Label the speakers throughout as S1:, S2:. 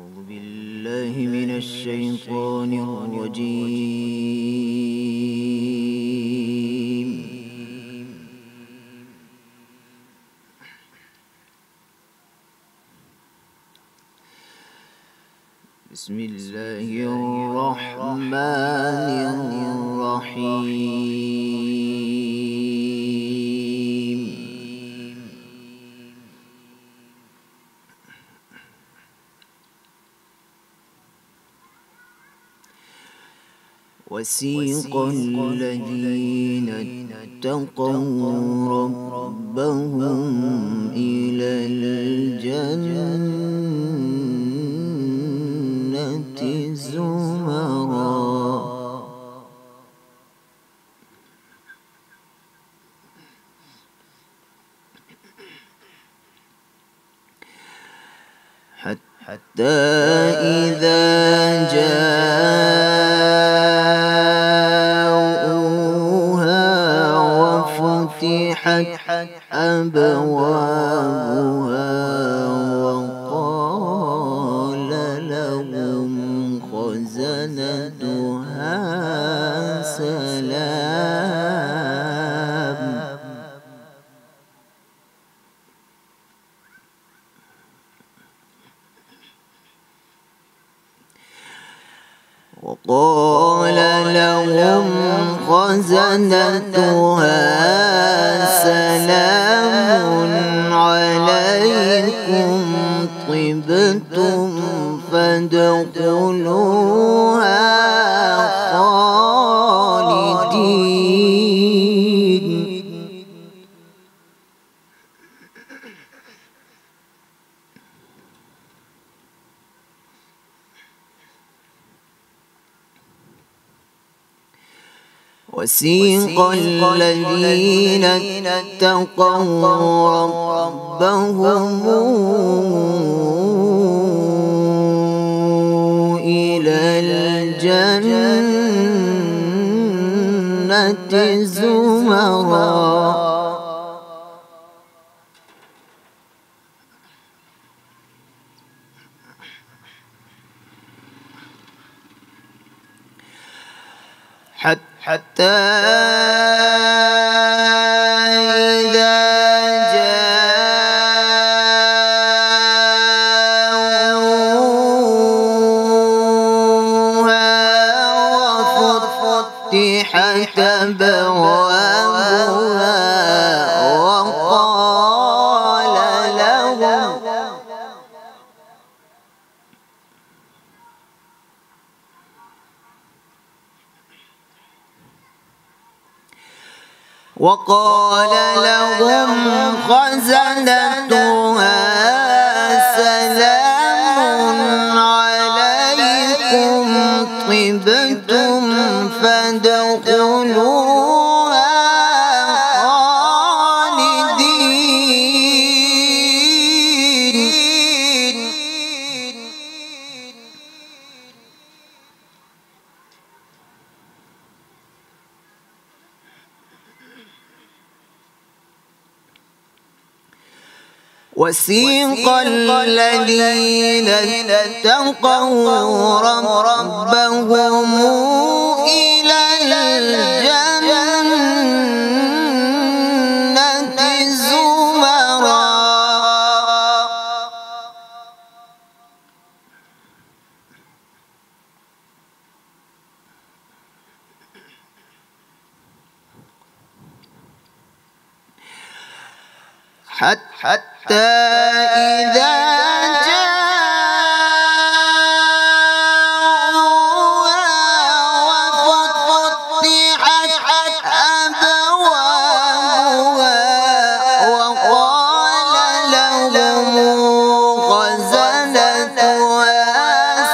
S1: أعوذ بالله من الشيطان الرجيم. بسم الله الرحمن الرحيم. وسيق الذين اتقوا ربهم إلى الجنة زمرا حتى إذا جاءوها وفتحت أبوابها وقال لهم خزنتها سلام. وقال لهم خزنتها سلام عليكم طبتم فادخلوها خالدين. وسيق الذين اتقوا ربهم إلى الجنة زمرا حتى إذا جاءوها وفتحت أبوابها وقال لهم خزنتها سلام عليكم طبتم فادخلوها خالدين. وسيق الذين اتقوا ربهم إلى الجنة زمرا حتى إذا جاءوها وفتحت أبوابها وقال لهم خزنتها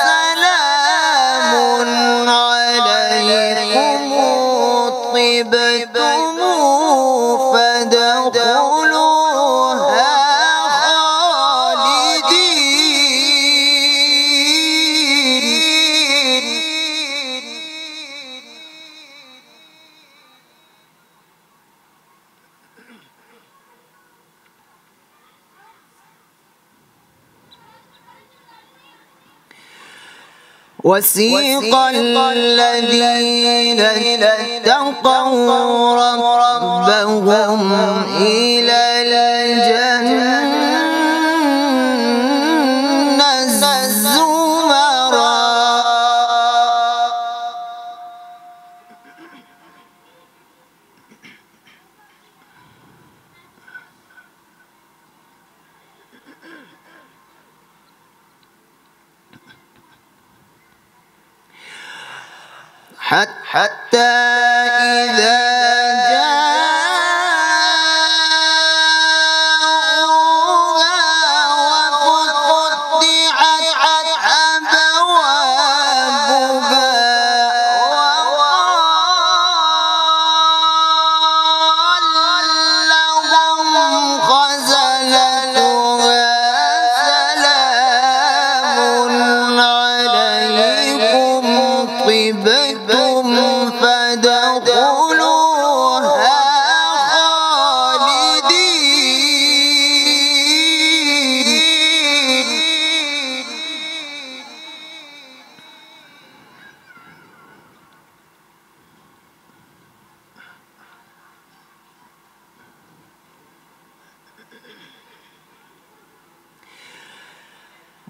S1: سلام عليكم طبتم فادخلوها وسيق الذين اتقوا ربهم إلى الجنة زمرا حتى إذا جاءوها وفتحت أبوابها وقال لهم خزنتها سلام عليكم طبتم فادخلوها خالدين.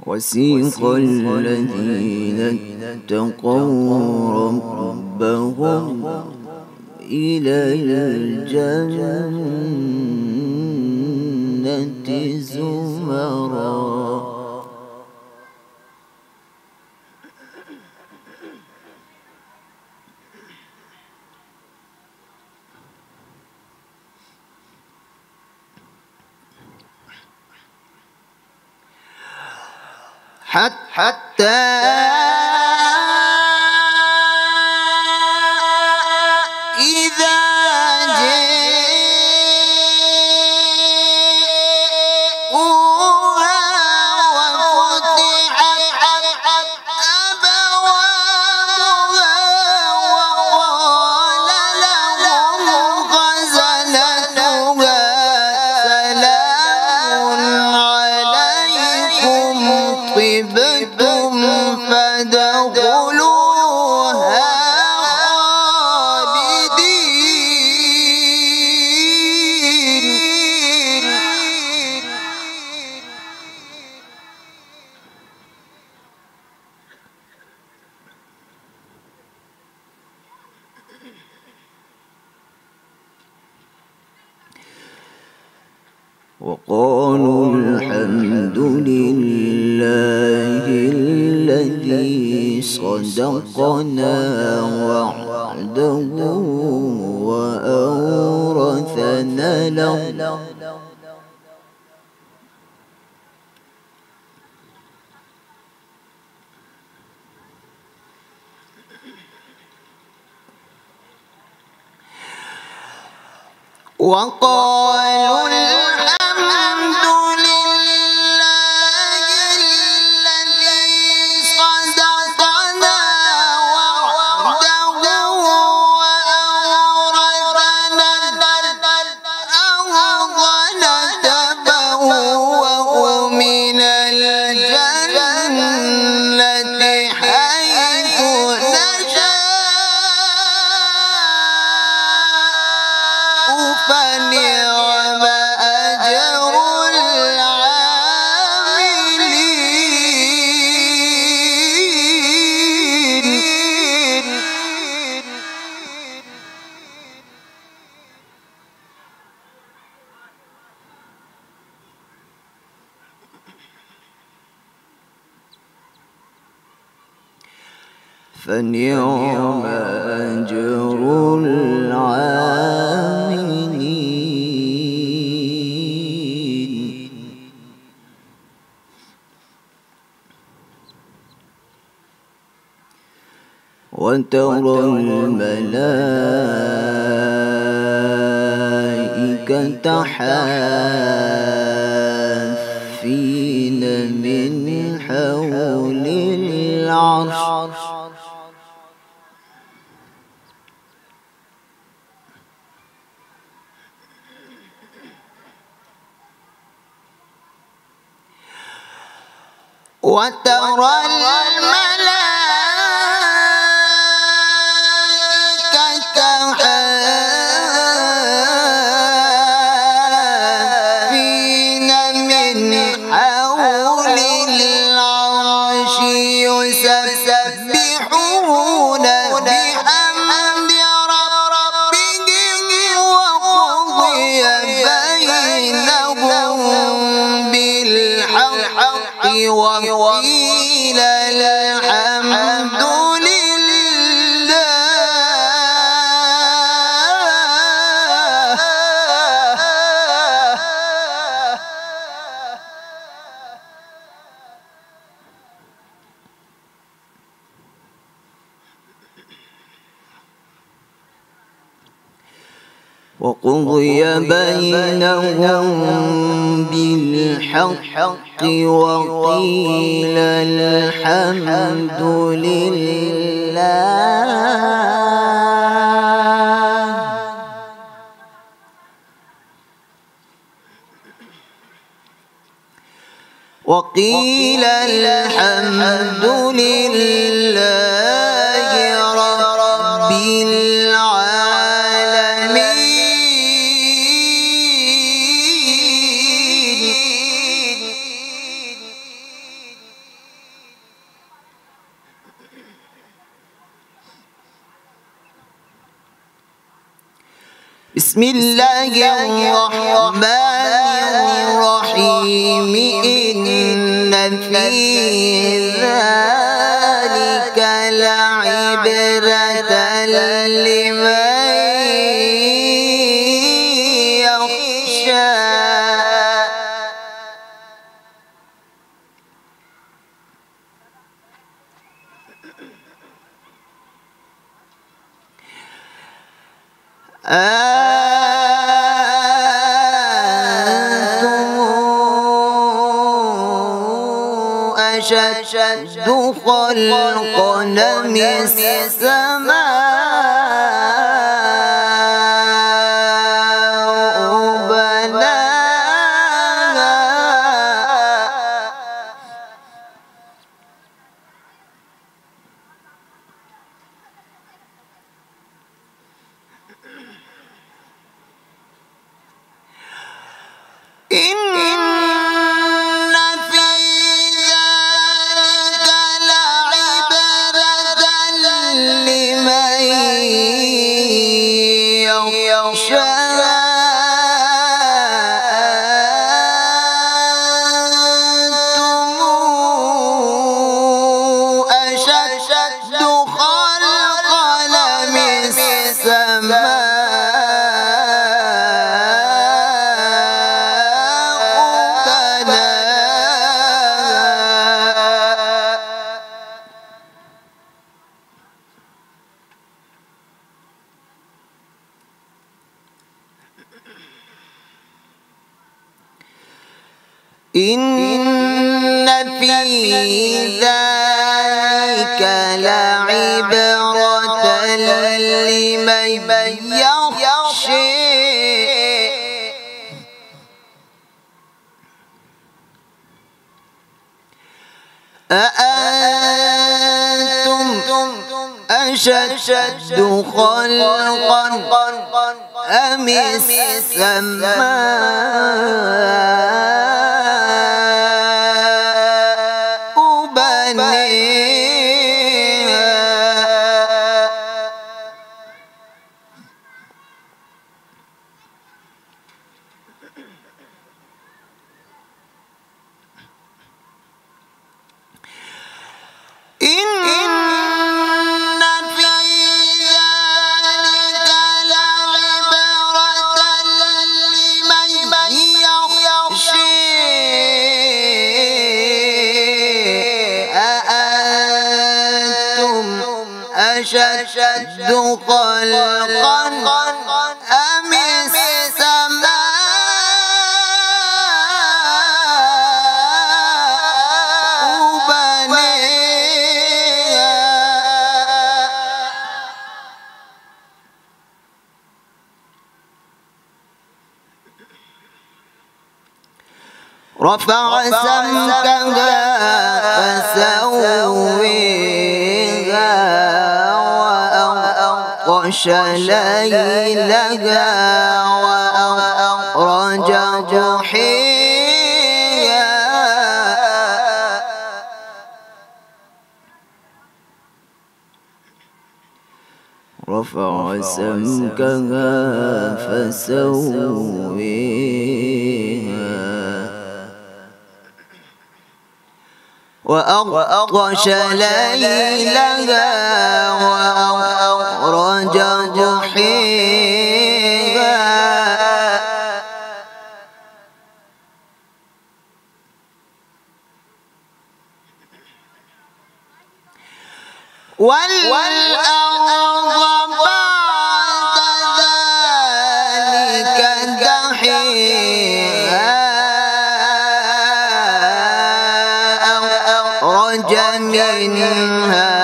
S1: وسيق الذين اتقوا ربهم إلى الجنة زمرا حتى إذا جاءوها وفتحت أبوابها وقال لهم خزنتها سلام عليكم طبتم فادخلوها خالدين. وقالوا الحمد لله الذي صدقنا وعده وأورثنا الأرض وقالوا الحمد لله الذي صدقنا وعده وأورثنا الأرض نتبوأ من الجنة حيث نشاء فنعم أجر العاملين. فنعم أجر العاملين. وترى الملائكة حافين من حول العرش وترى الملائكة وقيل الحمد وقضي بينهم بالحق وقيل الحمد لله وقيل الحمد لله رب بسم الله الرحمن الرحيم إن في ذلك لعبرة لمن يخشى أنتم أشد خلقا من السماء بناها إن في ذلك لعبرة لمن يخشى أنتم أشد خلقا من السماء إن في ذلك لعبرة لمن يخشى أأنتم أشد خلقا أم السماء بنيها إن في ذلك لعبرة لمن يخشى أأنتم أشد خلقا أم السماء بنيها رفع سمكها فسويها وأغطش ليلها وأخرج ضحيها رفع سمكها فسويها وأغطش ليلها وأخرج ضحيها والأرض بعد ذلك دحيها أخرج منها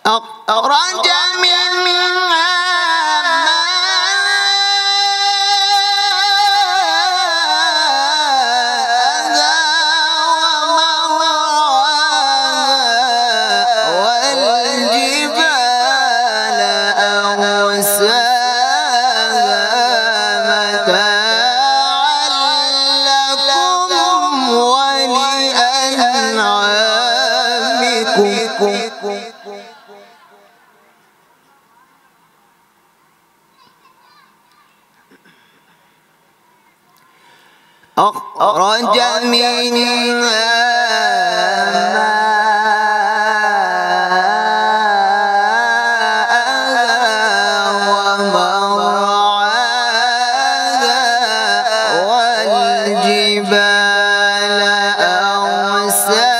S1: أخرج منها ماءها ومرعاها والجبال أرساها متاعا لكم ولأنعامكم أخرج منها ماءها ومرعاها والجبال أرساها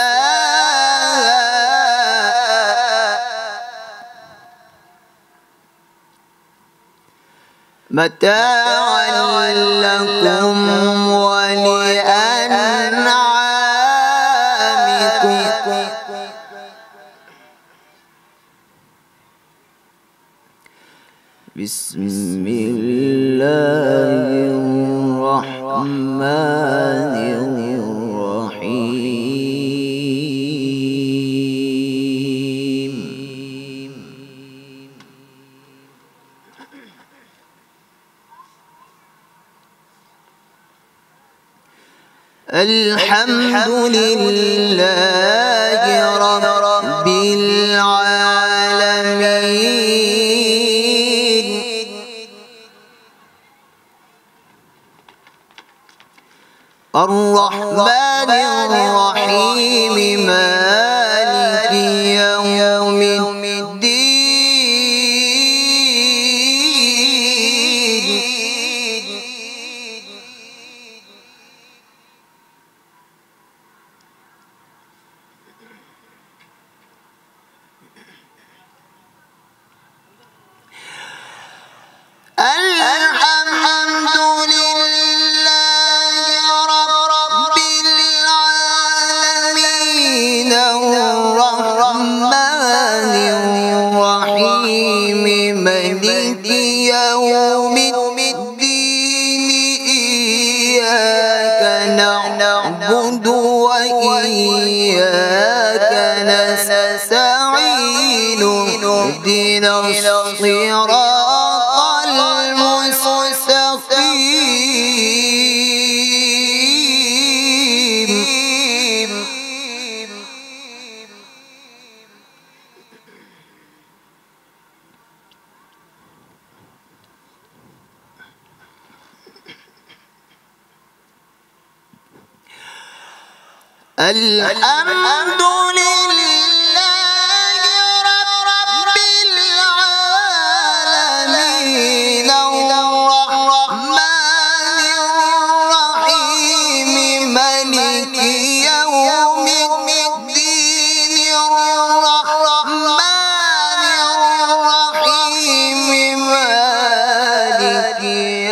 S1: متاعا لكم ولأنعامكم بسم الله الرحمن الرحيم الحمد لله رب العالمين الرحمن الرحيم مالك يوم الدين الحمد لله رب العالمين الرحمن الرحيم مالك يوم الدين إياك نعبد وإياك نستعين اهدنا الصراط الحمد لله رب العالمين الرحمن الرحيم مالك يوم الدين الرحمن الرحيم مالك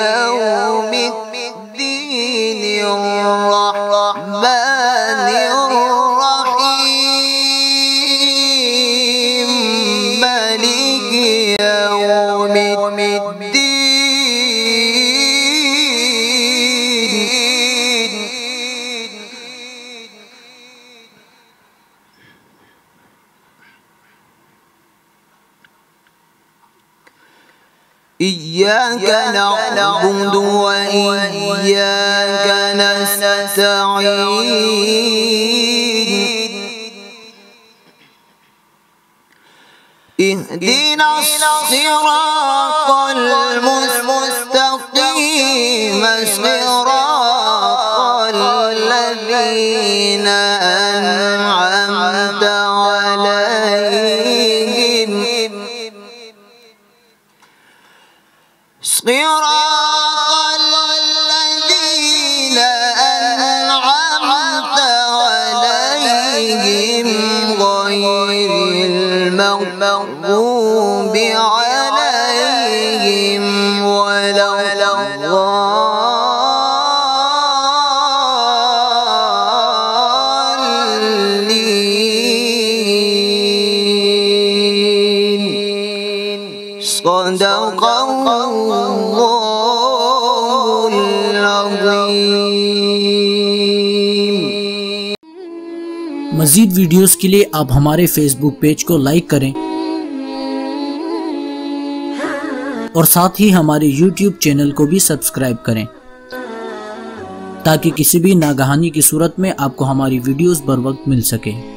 S1: يوم الدين الرحمن الرحيم مالك يوم الدين. إياك نعبد وإياك نستعين اهدنا الصراط المستقيم صراط الذين أنعمت عليهم صراط الذين أنعمت عليهم غير المغضوب عليهم ولا الضالين صدق الله العظيم।
S2: मज़ीद वीडियोस के लिए आप हमारे फेसबुक पेज को लाइक करें और साथ ही हमारे यूट्यूब चैनल को भी सब्सक्राइब करें ताकि किसी भी नागहानी की सूरत में आपको हमारी वीडियोस बर वक्त मिल सके।